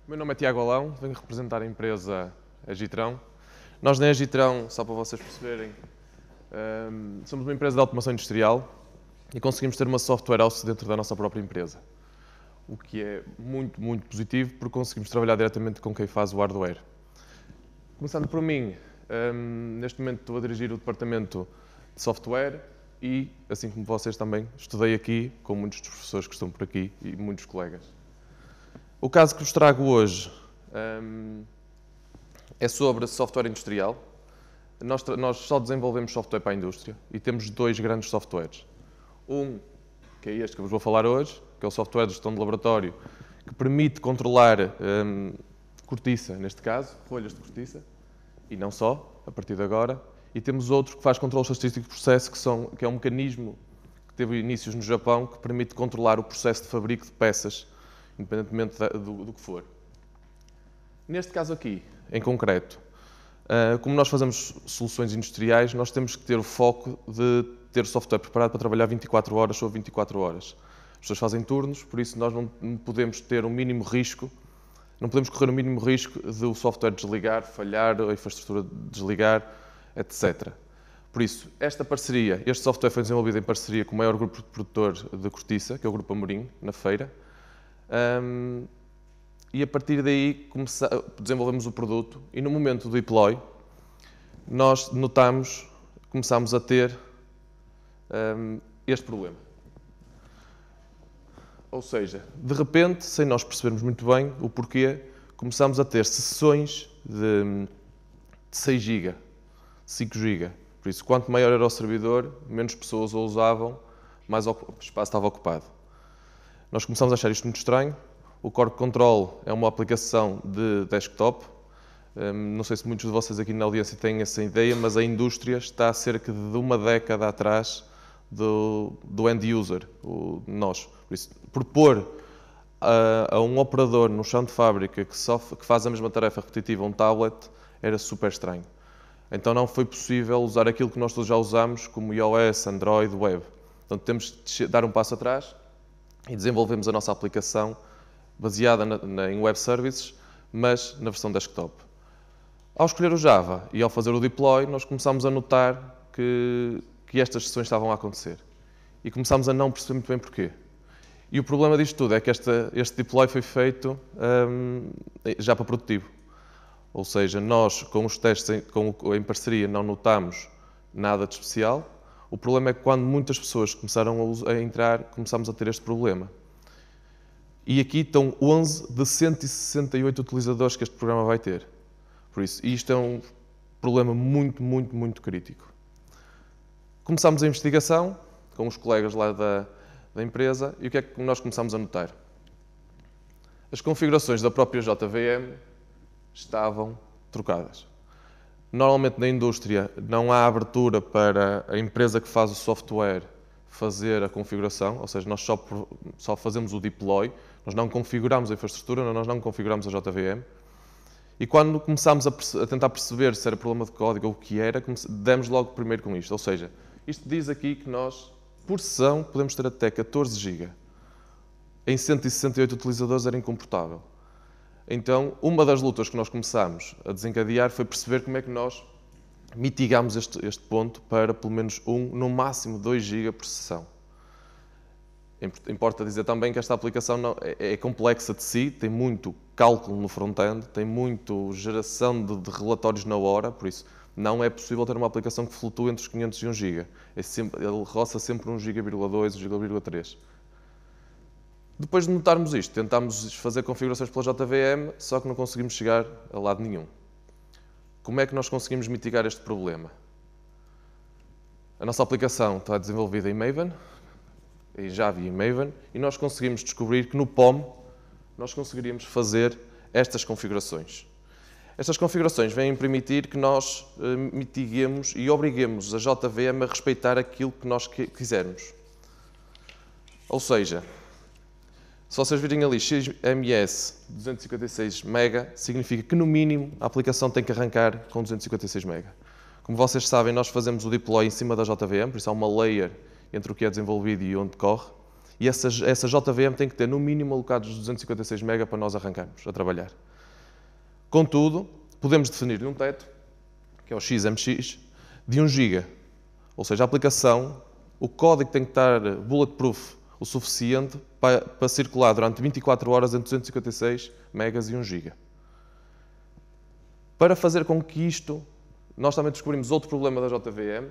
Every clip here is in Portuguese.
O meu nome é Tiago Alão, venho representar a empresa Agitrão. Nós na Agitrão, só para vocês perceberem, somos uma empresa de automação industrial e conseguimos ter uma software house dentro da nossa própria empresa. O que é muito, muito positivo porque conseguimos trabalhar diretamente com quem faz o hardware. Começando por mim, neste momento estou a dirigir o departamento de software e, assim como vocês também, estudei aqui com muitos dos professores que estão por aqui e muitos colegas. O caso que vos trago hoje é sobre software industrial. Nós só desenvolvemos software para a indústria e temos dois grandes softwares. Um, que é este que vos vou falar hoje, que é o software de gestão de laboratório, que permite controlar cortiça, neste caso, folhas de cortiça, e não só, a partir de agora. E temos outro que faz controle estatístico de processo, que é um mecanismo que teve inícios no Japão, que permite controlar o processo de fabrico de peças, independentemente do que for. Neste caso aqui, em concreto, como nós fazemos soluções industriais, nós temos que ter o foco de ter o software preparado para trabalhar 24 horas sobre 24 horas. As pessoas fazem turnos, por isso nós não podemos ter o mínimo risco, não podemos correr o mínimo risco de o software desligar, falhar, a infraestrutura desligar, etc. Por isso, este software foi desenvolvido em parceria com o maior grupo produtor de cortiça, que é o Grupo Amorim, na feira. E a partir daí desenvolvemos o produto e no momento do deploy nós começámos a ter este problema. Ou seja, de repente, sem nós percebermos muito bem o porquê, começámos a ter sessões de 6 GB, 5 GB. Por isso, quanto maior era o servidor, menos pessoas o usavam, mais o espaço estava ocupado. Nós começámos a achar isto muito estranho. O Core Control é uma aplicação de desktop. Não sei se muitos de vocês aqui na audiência têm essa ideia, mas a indústria está há cerca de uma década atrás do end user, nós. Por isso, propor a um operador no chão de fábrica que faz a mesma tarefa repetitiva, um tablet, era super estranho. Então não foi possível usar aquilo que nós todos já usamos, como iOS, Android, Web. Então temos de dar um passo atrás e desenvolvemos a nossa aplicação baseada em web services, mas na versão desktop. Ao escolher o Java e ao fazer o deploy, nós começámos a notar que estas sessões estavam a acontecer. E começámos a não perceber muito bem porquê. E o problema disto tudo é que este deploy foi feito já para produtivo. Ou seja, nós, com os testes em parceria, não notámos nada de especial. O problema é que quando muitas pessoas começaram a entrar, começámos a ter este problema. E aqui estão 11 de 168 utilizadores que este programa vai ter. Por isso, isto é um problema muito, muito, muito crítico. Começámos a investigação com os colegas lá da empresa e o que é que nós começámos a notar? As configurações da própria JVM estavam trocadas. Normalmente na indústria não há abertura para a empresa que faz o software fazer a configuração, ou seja, nós só fazemos o deploy, nós não configuramos a infraestrutura, nós não configuramos a JVM. E quando começámos a tentar perceber se era problema de código ou o que era, demos logo primeiro com isto. Ou seja, isto diz aqui que nós, por sessão, podemos ter até 14 GB. Em 168 utilizadores era incomportável. Então, uma das lutas que nós começámos a desencadear foi perceber como é que nós mitigámos este ponto para pelo menos no máximo 2 GB por sessão. Importa dizer também que esta aplicação é complexa de si, tem muito cálculo no front-end, tem muito geração de relatórios na hora, por isso não é possível ter uma aplicação que flutue entre os 500 e 1 GB. Ele roça sempre 1,2 GB, 1,3 GB. Depois de notarmos isto, tentámos fazer configurações pela JVM, só que não conseguimos chegar a lado nenhum. Como é que nós conseguimos mitigar este problema? A nossa aplicação está desenvolvida em Maven, em Java e em Maven, e nós conseguimos descobrir que no POM nós conseguiríamos fazer estas configurações. Estas configurações vêm permitir que nós mitiguemos e obriguemos a JVM a respeitar aquilo que nós quisermos. Ou seja, se vocês virem ali XMS 256 MB, significa que no mínimo a aplicação tem que arrancar com 256 MB. Como vocês sabem, nós fazemos o deploy em cima da JVM, por isso há uma layer entre o que é desenvolvido e onde corre, E essa JVM tem que ter no mínimo alocados 256 MB para nós arrancarmos a trabalhar. Contudo, podemos definir um teto, que é o XMX, de 1 GB. Ou seja, a aplicação, o código tem que estar bulletproof o suficiente para circular durante 24 horas entre 256 MB e 1 GB. Para fazer com que isto, nós também descobrimos outro problema da JVM,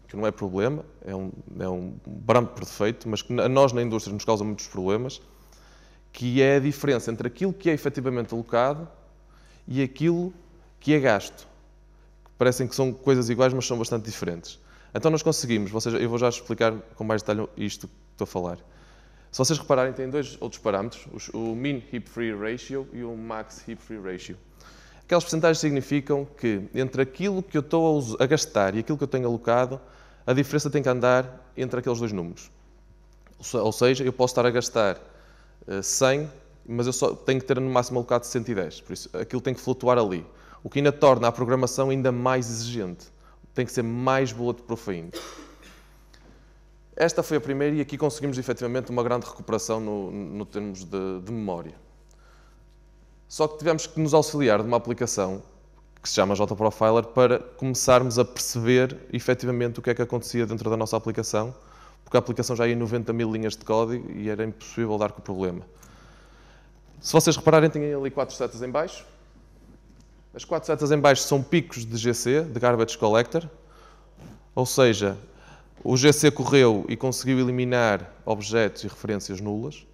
que não é problema, é um parâmetro por defeito, mas que a nós na indústria nos causa muitos problemas, que é a diferença entre aquilo que é efetivamente alocado e aquilo que é gasto. Parecem que são coisas iguais, mas são bastante diferentes. Então nós conseguimos, eu vou já explicar com mais detalhe isto que estou a falar. Se vocês repararem, tem dois outros parâmetros, o Mean Heap Free Ratio e o Max Heap Free Ratio. Aquelas percentagens significam que entre aquilo que eu estou a gastar e aquilo que eu tenho alocado, a diferença tem que andar entre aqueles dois números. Ou seja, eu posso estar a gastar 100, mas eu só tenho que ter no máximo alocado 110. Por isso, aquilo tem que flutuar ali. O que ainda torna a programação ainda mais exigente. Tem que ser mais bulletproof ainda. Esta foi a primeira e aqui conseguimos efetivamente uma grande recuperação no termos de memória. Só que tivemos que nos auxiliar de uma aplicação que se chama JProfiler para começarmos a perceber efetivamente o que é que acontecia dentro da nossa aplicação, porque a aplicação já ia em 90 mil linhas de código e era impossível dar com o problema. Se vocês repararem, tem ali 4 setas em baixo. As 4 setas em baixo são picos de GC, de Garbage Collector, ou seja, o GC correu e conseguiu eliminar objetos e referências nulas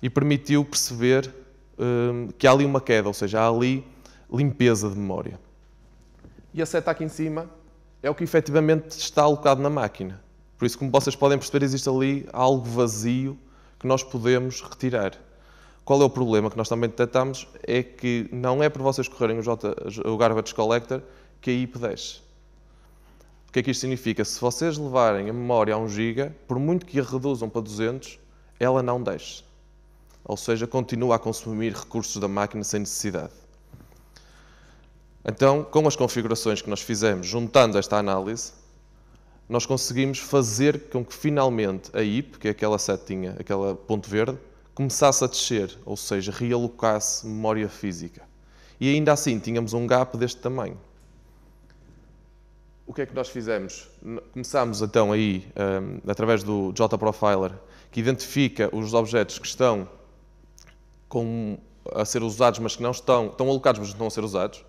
e permitiu perceber que há ali uma queda, ou seja, há ali limpeza de memória. E a seta aqui em cima é o que efetivamente está alocado na máquina. Por isso, como vocês podem perceber, existe ali algo vazio que nós podemos retirar. Qual é o problema que nós também detectamos? É que não é por vocês correrem o Garbage Collector que a IP desce. O que é que isto significa? Se vocês levarem a memória a 1 GB, por muito que a reduzam para 200, ela não desce. Ou seja, continua a consumir recursos da máquina sem necessidade. Então, com as configurações que nós fizemos, juntando esta análise, nós conseguimos fazer com que finalmente a IP, que é aquela setinha, aquele ponto verde, começasse a descer, ou seja, realocasse memória física. E ainda assim tínhamos um gap deste tamanho. O que é que nós fizemos? Começámos então aí, através do JProfiler, que identifica os objetos que estão a ser usados, mas que não estão alocados, mas não estão a ser usados,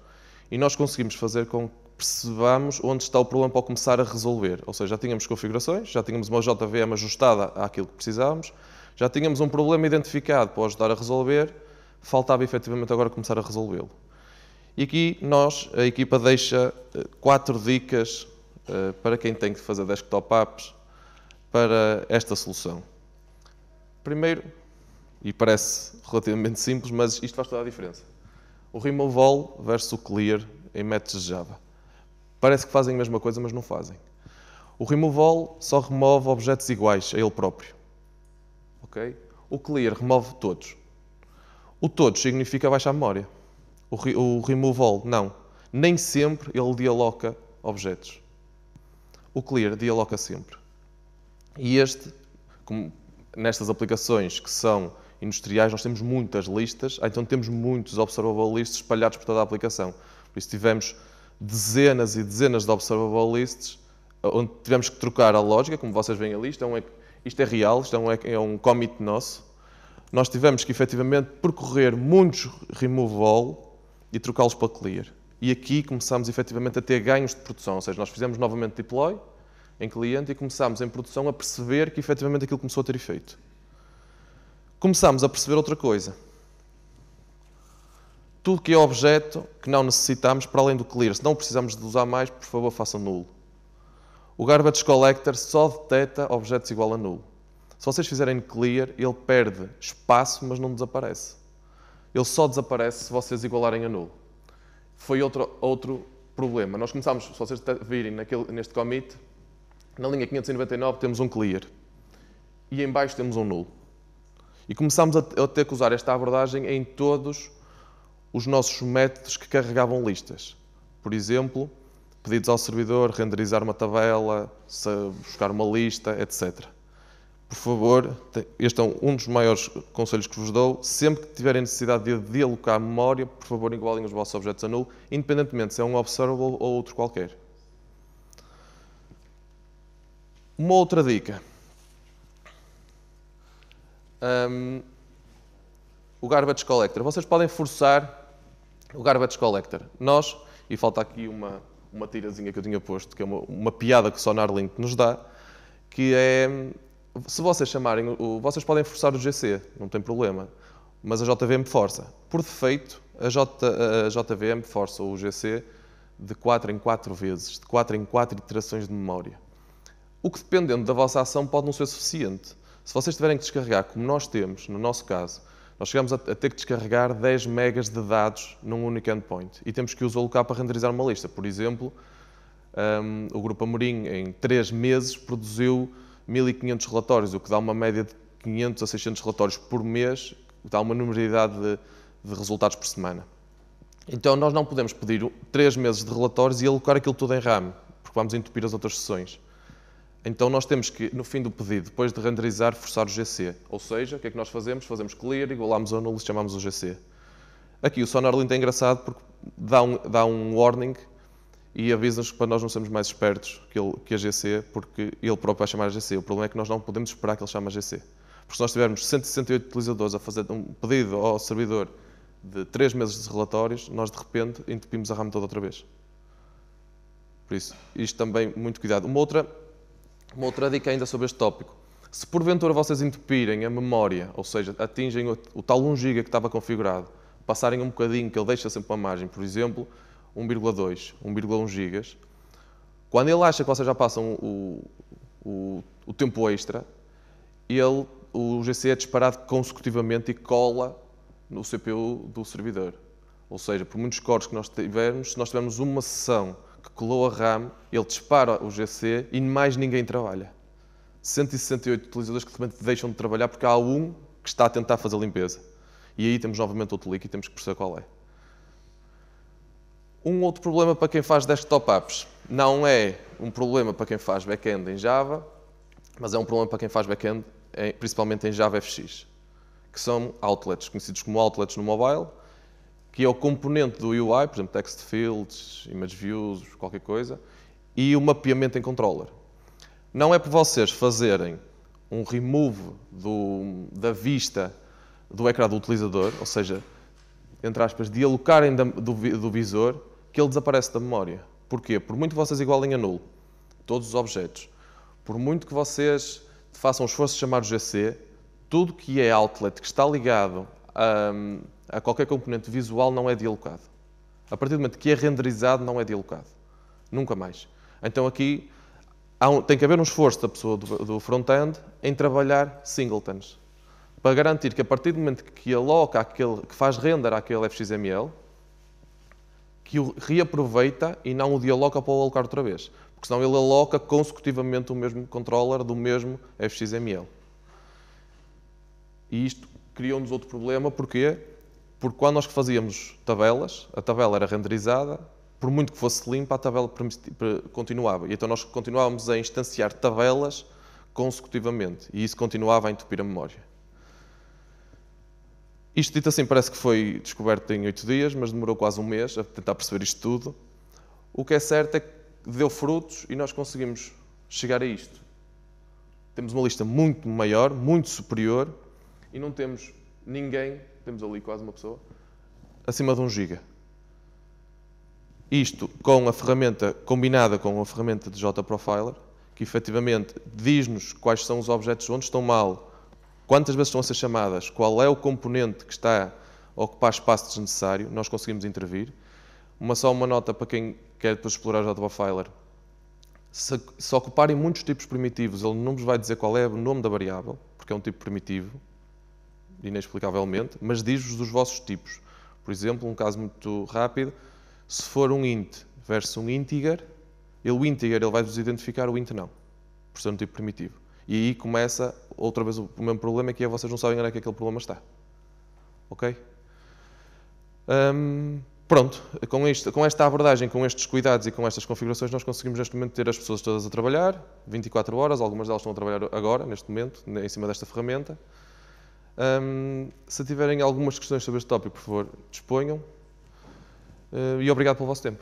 e nós conseguimos fazer com que percebamos onde está o problema para começar a resolver. Ou seja, já tínhamos configurações, já tínhamos uma JVM ajustada àquilo que precisávamos, já tínhamos um problema identificado para ajudar a resolver, faltava efetivamente agora começar a resolvê-lo. E aqui a equipa deixa 4 dicas para quem tem que fazer desktop apps para esta solução. Primeiro, e parece relativamente simples, mas isto faz toda a diferença. O remove all versus o clear em métodos de Java. Parece que fazem a mesma coisa, mas não fazem. O remove all só remove objetos iguais a ele próprio. Okay? O clear remove todos. O todos significa baixar a memória. O remove all, não. Nem sempre ele dealoca objetos. O clear dealoca sempre. E como nestas aplicações que são industriais, nós temos muitas listas, então temos muitos observable lists espalhados por toda a aplicação. Por isso tivemos dezenas e dezenas de observable lists, onde tivemos que trocar a lógica, como vocês veem ali, isto é real, isto é um commit nosso. Nós tivemos que efetivamente percorrer muitos remove all e trocá-los para clear. E aqui começámos efetivamente a ter ganhos de produção, ou seja, nós fizemos novamente deploy em cliente e começámos em produção a perceber que efetivamente aquilo começou a ter efeito. Começámos a perceber outra coisa. Tudo que é objeto que não necessitamos, para além do clear, se não precisamos de usar mais, por favor, faça nulo. O Garbage Collector só detecta objetos igual a nulo. Se vocês fizerem clear, ele perde espaço, mas não desaparece. Ele só desaparece se vocês igualarem a nulo. Foi outro problema. Nós começámos, se vocês virem neste commit, na linha 599 temos um clear. E em baixo temos um nulo. E começámos a ter que usar esta abordagem em todos os nossos métodos que carregavam listas. Por exemplo, pedidos ao servidor, renderizar uma tabela, buscar uma lista, etc. por favor, este é um dos maiores conselhos que vos dou, sempre que tiverem necessidade de alocar memória, por favor, igualem os vossos objetos a null, independentemente se é um observable ou outro qualquer. Uma outra dica. O garbage collector. Vocês podem forçar o garbage collector. Nós, e falta aqui uma tirazinha que eu tinha posto, que é uma piada que o SonarLint nos dá, que é, se vocês chamarem, vocês podem forçar o GC, não tem problema, mas a JVM força. Por defeito, a JVM força o GC de 4 em 4 vezes, de 4 em 4 iterações de memória. O que, dependendo da vossa ação, pode não ser suficiente. Se vocês tiverem que descarregar, como nós temos, no nosso caso, nós chegamos a ter que descarregar 10 megas de dados num único endpoint e temos que os alocar para renderizar uma lista. Por exemplo, o Grupo Amorim, em 3 meses, produziu 1500 relatórios, o que dá uma média de 500 a 600 relatórios por mês, que dá uma numerosidade de resultados por semana. Então, nós não podemos pedir 3 meses de relatórios e alocar aquilo tudo em RAM, porque vamos entupir as outras sessões. Então nós temos que, no fim do pedido, depois de renderizar, forçar o GC. Ou seja, o que é que nós fazemos? Fazemos clear, igualamos ao null e chamamos o GC. Aqui o SonarLint é engraçado porque dá um warning e avisa-nos para nós não sermos mais espertos que a GC, porque ele próprio vai chamar a GC. O problema é que nós não podemos esperar que ele chame a GC. Porque se nós tivermos 168 utilizadores a fazer um pedido ao servidor de 3 meses de relatórios, nós de repente entupimos a RAM toda outra vez. Por isso, isto também, muito cuidado. Uma outra dica ainda sobre este tópico. Se porventura vocês entupirem a memória, ou seja, atingem o tal 1 GB que estava configurado, passarem um bocadinho, que ele deixa sempre uma margem, por exemplo, 1,2, 1,1 GB, quando ele acha que vocês já passam o tempo extra, o GC é disparado consecutivamente e cola no CPU do servidor. Ou seja, por muitos cores que nós tivermos, se nós tivermos uma sessão que colou a RAM, ele dispara o GC e mais ninguém trabalha. 168 utilizadores que também deixam de trabalhar porque há um que está a tentar fazer a limpeza. E aí temos novamente outro leak e temos que perceber qual é. Um outro problema para quem faz desktop apps. Não é um problema para quem faz back-end em Java, mas é um problema para quem faz back-end, principalmente em JavaFX, que são outlets, conhecidos como outlets no mobile, que é o componente do UI, por exemplo, text fields, image views, qualquer coisa, e o mapeamento em controller. Não é por vocês fazerem um remove da vista do ecrã do utilizador, ou seja, entre aspas, de alocarem do visor, que ele desaparece da memória. Porquê? Por muito que vocês igualem a null todos os objetos, por muito que vocês façam o esforço de chamar o GC, tudo que é outlet, que está ligado a qualquer componente visual, não é dealocado. A partir do momento que é renderizado, não é dealocado. Nunca mais. Então aqui tem que haver um esforço da pessoa do front-end em trabalhar singletons, para garantir que a partir do momento que aloca que faz render àquele FXML, que o reaproveita e não o dealoca para o alocar outra vez. Porque senão ele aloca consecutivamente o mesmo controller do mesmo FXML. E isto criou-nos outro problema. Porquê? Porque quando nós fazíamos tabelas, a tabela era renderizada, por muito que fosse limpa, a tabela continuava. E então nós continuávamos a instanciar tabelas consecutivamente. E isso continuava a entupir a memória. Isto dito assim parece que foi descoberto em 8 dias, mas demorou quase um mês a tentar perceber isto tudo. O que é certo é que deu frutos e nós conseguimos chegar a isto. Temos uma lista muito maior, muito superior, e não temos ninguém, temos ali quase uma pessoa, acima de 1 GB. Isto com a ferramenta, combinada com a ferramenta de JProfiler, que efetivamente diz-nos quais são os objetos, onde estão mal, quantas vezes estão a ser chamadas, qual é o componente que está a ocupar espaço desnecessário, nós conseguimos intervir. Só uma nota para quem quer depois explorar o JProfiler. Se ocuparem muitos tipos primitivos, ele não vos vai dizer qual é o nome da variável, porque é um tipo primitivo, inexplicavelmente, mas diz-vos dos vossos tipos. Por exemplo, um caso muito rápido, se for um int versus um integer, o integer ele vai-vos identificar, o int não, por ser um tipo primitivo. E aí começa outra vez o mesmo problema, que é vocês não sabem onde é que aquele problema está. Ok? Pronto, com esta abordagem, com estes cuidados e com estas configurações, nós conseguimos neste momento ter as pessoas todas a trabalhar, 24 horas, algumas delas estão a trabalhar agora, neste momento, em cima desta ferramenta. Se tiverem algumas questões sobre este tópico, por favor, disponham. E obrigado pelo vosso tempo.